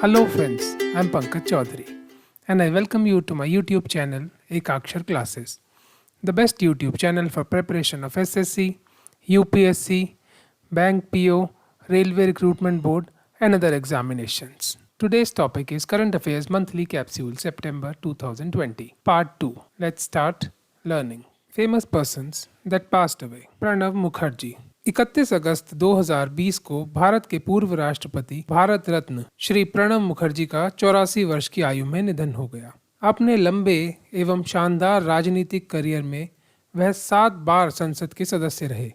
Hello friends, I'm Pankaj Chaudhary and I welcome you to my YouTube channel Ekakshar Classes, the best YouTube channel for preparation of SSC, UPSC, Bank PO, Railway Recruitment Board and other examinations. Today's topic is Current Affairs Monthly Capsule September 2020, Part 2. Let's start learning. Famous persons that passed away. Pranav Mukherjee 31 अगस्त 2020 को भारत के पूर्व राष्ट्रपति भारत रत्न श्री प्रणब मुखर्जी का 84 वर्ष की आयु में निधन हो गया। अपने लंबे एवं शानदार राजनीतिक करियर में वह 7 बार संसद के सदस्य रहे।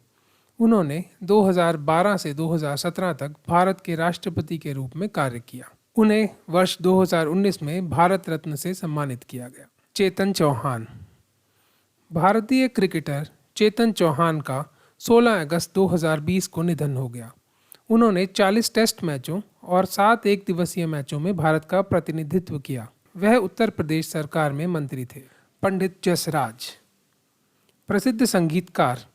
उन्होंने 2012 से 2017 तक भारत के राष्ट्रपति के रूप में कार्य किया। उन्हें वर्ष 2019 में भारत रत्न से सम्मानित किया गया। चेतन चौहान भारतीय क्रिकेटर चेतन चौहान का 16 अगस्त 2020 को निधन हो गया। उन्होंने 40 टेस्ट मैचों और 7 एक दिवसीय मैचों में भारत का प्रतिनिधित्व किया। वह उत्तर प्रदेश सरकार में मंत्री थे। पंडित जसराज प्रसिद्ध संगीतकार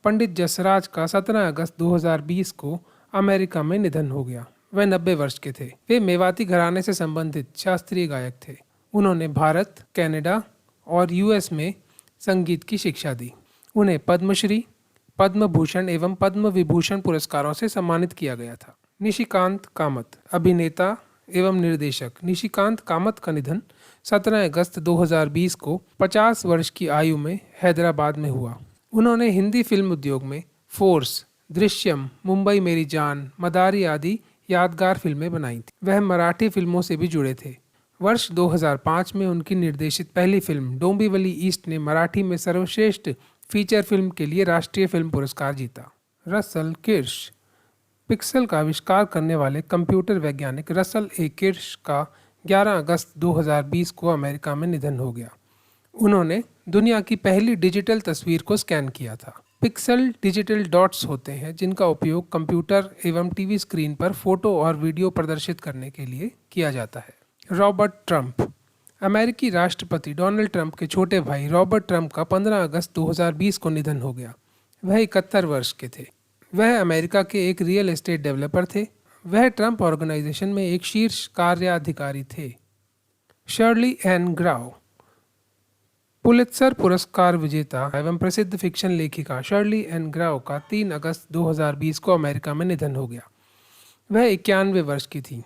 पंडित जसराज का 17 अगस्त 2020 को अमेरिका में निधन हो गया। वह 90 वर्ष के थे। वे मेवाती घराने से संबंधित शास्त्रीय गायक थे। उन्होंने भारत, कनाडा और यूएस में संगीत की शिक्षा दी। उन्हें पद्मश्री, पद्म भूषण एवं पद्म विभूषण पुरस्कारों से सम्मानित किया गया था। निशिकांत कामत अभिनेता एवं निर्देशक निशिकांत कामत का निधन 17 अगस्त 2020 को 50 वर्ष की आयु में हैदराबाद में हुआ। उन्होंने हिंदी फिल्म उद्योग में फोर्स, दृश्यम, मुंबई मेरी जान, मदारी आदि यादगार फिल्में बनाई थी। वह मराठी फिल्मों से भी जुड़े थे। वर्ष 2005 में उनकी निर्देशित पहली फिल्म डोंबिवली ईस्ट ने मराठी में सर्वश्रेष्ठ फीचर फिल्म के लिए राष्ट्रीय फिल्म पुरस्कार जीता। रसल किर्श पिक्सेल का आविष्कार करने वाले कंप्यूटर वैज्ञानिक रसल ए किर्श का 11 अगस्त 2020 को अमेरिका में निधन हो गया। उन्होंने दुनिया की पहली डिजिटल तस्वीर को स्कैन किया था। पिक्सेल डिजिटल डॉट्स होते हैं जिनका उपयोग कंप्यूटर एवं टीवी स्क्रीन पर फोटो और वीडियो प्रदर्शित करने के लिए किया जाता है। रॉबर्ट ट्रंप अमेरिकी राष्ट्रपति डोनाल्ड ट्रंप के छोटे भाई रॉबर्ट ट्रंप का 15 अगस्त 2020 को निधन हो गया। वह 71 वर्ष के थे। वह अमेरिका के एक रियल एस्टेट डेवलपर थे। वह ट्रंप ऑर्गेनाइजेशन में एक शीर्ष कार्याधिकारी थे। शर्ली एन ग्राउ पुलित्जर पुरस्कार विजेता एवं प्रसिद्ध फिक्शन लेखिका शर्ली एन ग्राउ का 3 अगस्त 2020 को अमेरिका में निधन हो गया। वह 91 वर्ष की थी।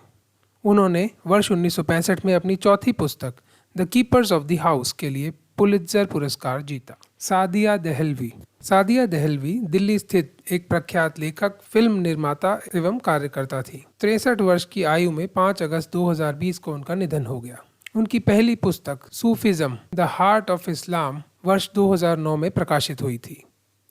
उन्होंने वर्ष 1965 में अपनी चौथी पुस्तक the keepers of the house के लिए पुलित्जर पुरस्कार जीता। सादिया देहलवी दिल्ली स्थित एक प्रख्यात लेखक, फिल्म निर्माता एवं कार्यकर्ता थी। 63 वर्ष की आयु में 5 अगस्त 2020 को उनका निधन हो गया। उनकी पहली पुस्तक Sufism the heart of Islam वर्ष 2009 में प्रकाशित हुई थी।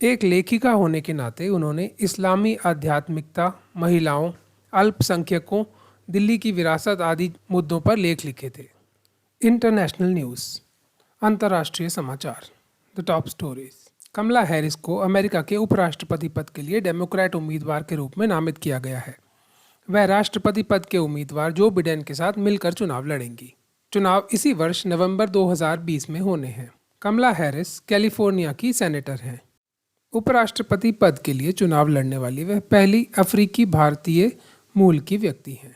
एक लेखिका होने के नाते उन्होंने इस्लामी आध्यात्मिकता, महिलाओं, अल्पसंख्यकों, दिल्ली की विरासत आदि मुद्दों पर लेख लिखे थे। इंटरनेशनल न्यूज़ अंतर्राष्ट्रीय समाचार the top stories. Kamala Harris को अमेरिका के उपराष्ट्रपति पद के लिए डेमोक्रेट उम्मीदवार के रूप में नामित किया गया है। वह राष्ट्रपति पद के उम्मीदवार जो बिडेन के साथ मिलकर चुनाव लड़ेंगी। चुनाव इसी वर्ष नवंबर 2020 में होने हैं। कमला हैरिस कैलिफोर्निया की सेनेटर हैं। उपराष्ट्रपति पद के लिए चुनाव लड़ने वाली वह पहली अफ्रीकी भारतीय मूल की व्यक्ति हैं।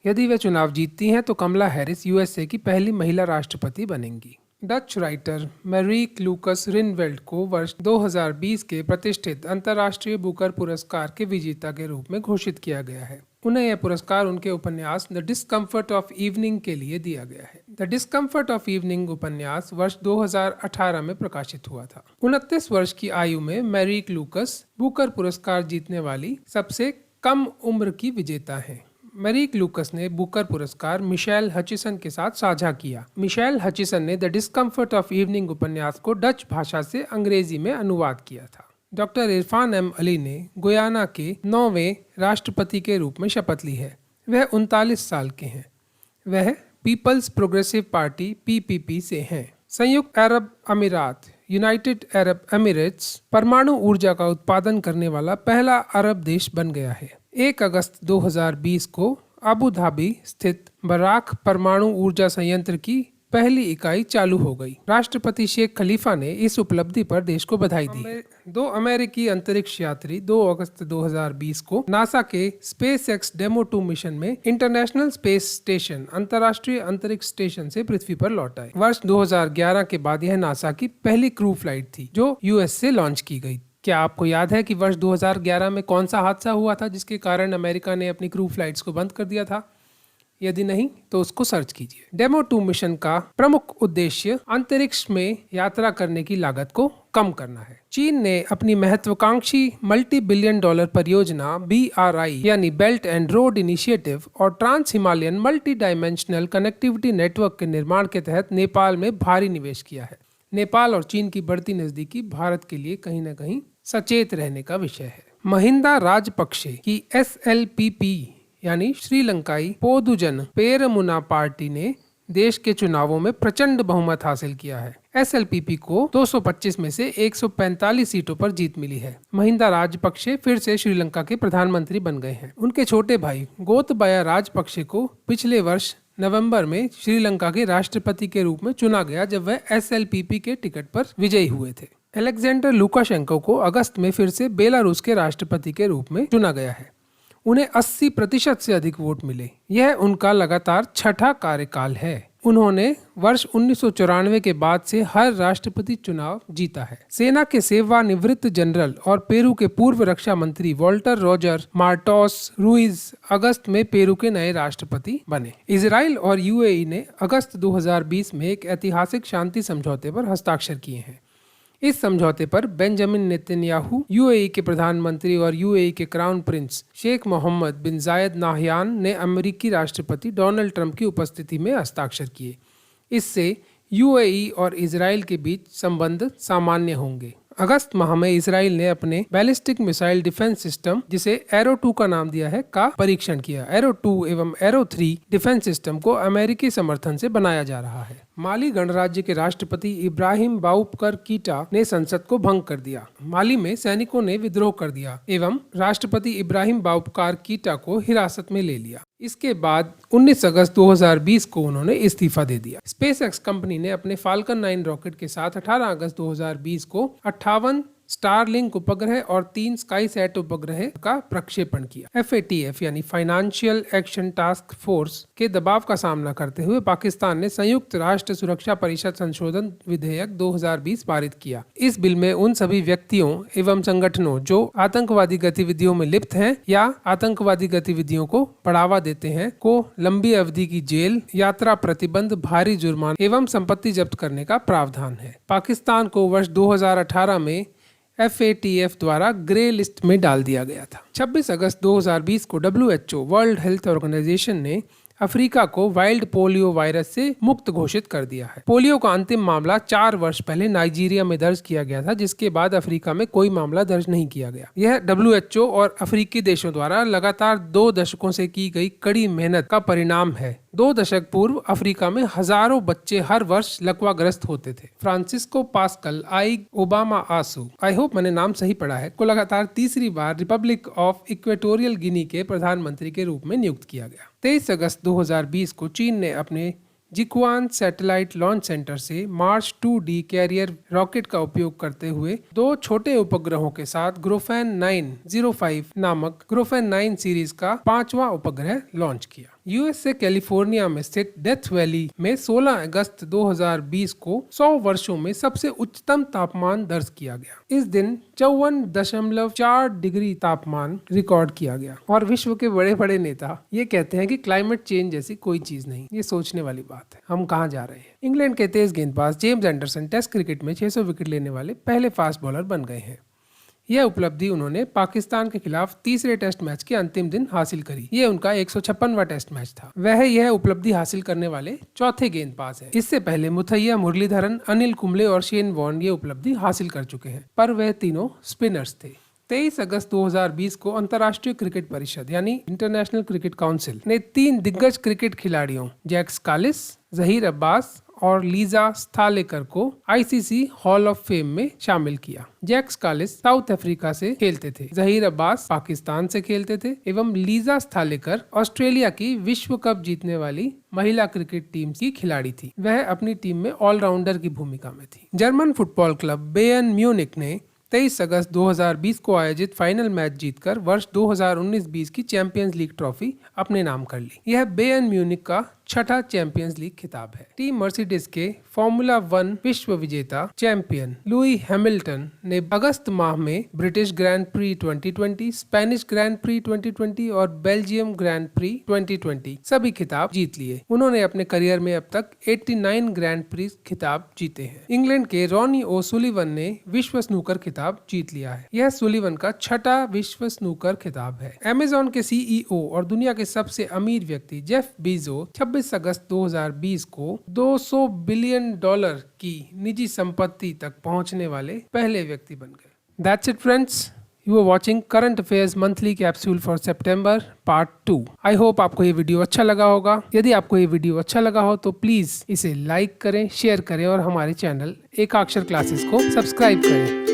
यदि वे चुनाव जीतती हैं तो कमला हैरिस यूएसए की पहली महिला राष्ट्रपति बनेंगी। डच राइटर मैरीक लूकस रिनवेल्ड को वर्ष 2020 के प्रतिष्ठित अंतर्राष्ट्रीय बुकर पुरस्कार के विजेता के रूप में घोषित किया गया है। उन्हें यह पुरस्कार उनके उपन्यास द डिस्कम्फर्ट ऑफ इवनिंग के लिए दिया गया है। द डिस्कम्फर्ट ऑफ इवनिंग उपन्यास वर्ष 2018 में प्रकाशित हुआ था। 29 वर्ष की आयु में मैरीक लूकस बुकर पुरस्कार जीतने वाली सबसे कम उम्र की विजेता है। मैरीक लूकस ने बुकर पुरस्कार मिशेल हचिसन के साथ साझा किया। मिशेल हचिसन ने द डिस्कम्फर्ट ऑफ इवनिंग उपन्यास को डच भाषा से अंग्रेजी में अनुवाद किया था। डॉक्टर इरफान एम अली ने गुयाना के 9वें राष्ट्रपति के रूप में शपथ ली है। वह 39 साल के हैं। वह पीपल्स प्रोग्रेसिव पार्टी पीपीपी से हैं। संयुक्त अरब अमीरात यूनाइटेड अरब एमिरेट्स परमाणु ऊर्जा का उत्पादन करने वाला पहला अरब देश बन गया है। 1 अगस्त 2020 को अबू धाबी स्थित बराक परमाणु ऊर्जा संयंत्र की पहली इकाई चालू हो गई। राष्ट्रपति शेख खलीफा ने इस उपलब्धि पर देश को बधाई दी। दो अमेरिकी अंतरिक्ष यात्री 2 अगस्त 2020 को नासा के स्पेसएक्स डेमो 2 मिशन में इंटरनेशनल स्पेस स्टेशन अंतर्राष्ट्रीय अंतरिक्ष स्टेशन से पृथ्वी पर लौट आए। वर्ष 2011 के बाद यह नासा की पहली क्रू फ्लाइट थी जो यूएस से लॉन्च की गई। क्या आपको याद है कि वर्ष 2011 में कौन सा हादसा हुआ था जिसके कारण अमेरिका ने अपनी क्रू फ्लाइट्स को बंद कर दिया था? यदि नहीं तो उसको सर्च कीजिए। डेमो 2 मिशन का प्रमुख उद्देश्य अंतरिक्ष में यात्रा करने की लागत को कम करना है। चीन ने अपनी महत्वाकांक्षी मल्टी बिलियन डॉलर परियोजना BRI यानी बेल्ट एंड रोड इनिशिएटिव और trans Himalayan multi dimensional connectivity network के निर्माण के तहत नेपाल में भारी निवेश किया है। नेपाल और चीन की बढ़ती नजदीकी भारत के लिए कहीं न कहीं सचेत रहने का विषय है। महिंदा राजपक्षे की SLPP यानी श्रीलंकाई पोदुजन पेरमुना पार्टी ने देश के चुनावों में प्रचंड बहुमत हासिल किया है। SLPP को 225 में से 145 सीटों पर जीत मिली है। महिंदा राजपक्षे फिर से श्रीलंका के प्रधानमंत्री बन गए हैं। उनके छोटे भाई गोतबाया राजपक्षे को पिछले वर्ष नवंबर में श्रीलंका के राष्ट्रपति के रूप में चुना गया जब वह SLPP के टिकट पर विजयी हुए थे। अलेक्जेंडर लुकाशेंको को अगस्त में फिर से बेलारूस के राष्ट्रपति के रूप में चुना गया है। उन्हें 80% से अधिक वोट मिले। यह उनका लगातार छठा कार्यकाल है। उन्होंने वर्ष 1994 के बाद से हर राष्ट्रपति चुनाव जीता है। सेना के सेवानिवृत्त जनरल और पेरू के पूर्व रक्षा मंत्री वॉल्टर रोजर मार्टोस रुइज अगस्त में पेरू के नए राष्ट्रपति बने। इजराइल और UAE ने अगस्त 2020 में एक ऐतिहासिक शांति समझौते पर हस्ताक्षर किए हैं। इस समझौते पर बेंजामिन नेतन्याहू, UAE के प्रधानमंत्री और UAE के क्राउन प्रिंस शेख मोहम्मद बिन जायद नाहयान ने अमेरिकी राष्ट्रपति डोनाल्ड ट्रंप की उपस्थिति में हस्ताक्षर किए। इससे UAE और इजराइल के बीच संबंध सामान्य होंगे। अगस्त माह में इजराइल ने अपने बैलिस्टिक मिसाइल डिफेंस सिस्टम, जिसे एरो 2 का नाम दिया है, का परीक्षण किया। एरो 2 एवं एरो 3 डिफेंस सिस्टम को अमेरिकी समर्थन से बनाया जा रहा है। माली गणराज्य के राष्ट्रपति इब्राहिम बाउबकर कीटा ने संसद को भंग कर दिया। माली में सैनिकों ने विद्रोह कर दिया एवं राष्ट्रपति इब्राहिम बाउबकर कीटा को हिरासत में ले लिया। इसके बाद 19 अगस्त 2020 को उन्होंने इस्तीफा दे दिया। स्पेसएक्स कंपनी ने अपने फाल्कन 9 रॉकेट के साथ 18 अगस्त 2020 को 58 स्टारलिंक उपग्रह और 3 स्काईसैट उपग्रह का प्रक्षेपण किया। FATF यानी फाइनेंशियल एक्शन टास्क फोर्स के दबाव का सामना करते हुए पाकिस्तान ने संयुक्त राष्ट्र सुरक्षा परिषद संशोधन विधेयक 2020 पारित किया। इस बिल में उन सभी व्यक्तियों एवं संगठनों जो आतंकवादी गतिविधियों में लिप्त हैं या आतंकवादी गतिविधियों को बढ़ावा देते हैं को लंबी अवधि की जेल, यात्रा प्रतिबंध, भारी जुर्माना एवं संपत्ति जब्त करने का प्रावधान है। पाकिस्तान को वर्ष 2018 में FATF द्वारा ग्रे लिस्ट में डाल दिया गया था। 26 अगस्त 2020 को WHO वर्ल्ड हेल्थ ऑर्गेनाइजेशन ने अफ्रीका को वाइल्ड पोलियो वायरस से मुक्त घोषित कर दिया है। पोलियो का अंतिम मामला 4 वर्ष पहले नाइजीरिया में दर्ज किया गया था, जिसके बाद अफ्रीका में कोई मामला दर्ज नहीं किया गया। यह WHO और अफ्रीकी देशों द्वारा लगातार 2 दशकों से की गई कड़ी मेहनत का परिणाम है। 2 दशक पूर्व अफ्रीका में हजारों बच्चे हर वर्ष लकवाग्रस्त होते थे। फ्रांसिस्को पास्कल आई ओबामा आसू, आई होप मैंने नाम सही पढ़ा है, को लगातार तीसरी बार रिपब्लिक ऑफ इक्वेटोरियल गिनी के प्रधानमंत्री के रूप में नियुक्त किया गया। 23 अगस्त 2020 को चीन ने अपने जिक्वान सैटेलाइट लॉन्च सेंटर से मार्स 2D कैरियर रॉकेट का उपयोग करते हुए 2 छोटे उपग्रहों के साथ ग्रोफेन 905 नामक ग्रोफेन 9 सीरीज का 5वां उपग्रह लॉन्च किया। US से कैलिफोर्निया में स्थित डेथ वैली में 16 अगस्त 2020 को 100 वर्षों में सबसे उच्चतम तापमान दर्ज किया गया। इस दिन 54.4 डिग्री तापमान रिकॉर्ड किया गया। और विश्व के बड़े बड़े नेता ये कहते हैं कि क्लाइमेट चेंज जैसी कोई चीज नहीं। ये सोचने वाली बात है। हम कहाँ जा रहे हैं? इंग्लैंड के तेज गेंदबाज जेम्स एंडरसन टेस्ट क्रिकेट में 600 विकेट लेने वाले पहले फास्ट बॉलर बन गए हैं। यह उपलब्धि उन्होंने पाकिस्तान के खिलाफ तीसरे टेस्ट मैच के अंतिम दिन हासिल करी। यह उनका 156वां टेस्ट मैच था। वह यह उपलब्धि हासिल करने वाले चौथे गेंदबाज हैं। इससे पहले मुथैया मुरलीधरन, अनिल कुंबले और शेन वॉर्न ये उपलब्धि हासिल कर चुके हैं, पर वह तीनों स्पिनर्स थे। 23 अगस्त 2020 को अंतर्राष्ट्रीय क्रिकेट परिषद यानी इंटरनेशनल क्रिकेट काउंसिल ने 3 दिग्गज क्रिकेट खिलाड़ियों जैक स्कालिस, जहीर अब्बास और लीजा स्थालेकर को आईसीसी हॉल ऑफ फेम में शामिल किया। जैक स्कालिस साउथ अफ्रीका से खेलते थे, जहीर अब्बास पाकिस्तान से खेलते थे एवं लीजा स्थालेकर ऑस्ट्रेलिया की विश्व कप जीतने वाली महिला क्रिकेट टीम की खिलाड़ी थी। वह अपनी टीम में ऑलराउंडर की भूमिका में थी। German football club Bayern Munich ने 23 अगस्त 2020 को आयोजित फाइनल मैच जीतकर वर्ष 2019-20 की चैंपियंस लीग ट्रॉफी अपने नाम कर ली। यह बायर्न म्यूनिख का छठा चैंपियंस लीग खिताब है। टीम मर्सिडीज के फॉर्मूला 1 विश्व विजेता चैंपियन लुई हैमिल्टन ने अगस्त माह में British grand pre 2020, Spanish grand pre 2020 और बेल्जियम ग्रैंड प्री 2020 सभी खिताब जीत लिए। उन्होंने अपने करियर में अब तक 89 ग्रैंड प्री खिताब जीते हैं। इंग्लैंड के रॉनी ओ सुलिवन ने विश्व स्नूकर खिताब जीत लिया है। यह सुलिवन का छठा विश्व स्नूकर खिताब है। अमेज़न के सीईओ और दुनिया के सबसे अमीर व्यक्ति जेफ बीजो 26 अगस्त 2020 को $200 बिलियन की निजी संपत्ति तक पहुंचने वाले पहले व्यक्ति बन गए। That's it friends. You are watching Current Affairs Monthly Capsule for September Part 2. I hope आपको ये वीडियो अच्छा लगा होगा। यदि आपको ये वीडियो अच्छा लगा हो तो प्लीज इसे लाइक करें, शेयर करें और हमारे चैनल एकाक्षर क्लासेस को सब्सक्राइब करें।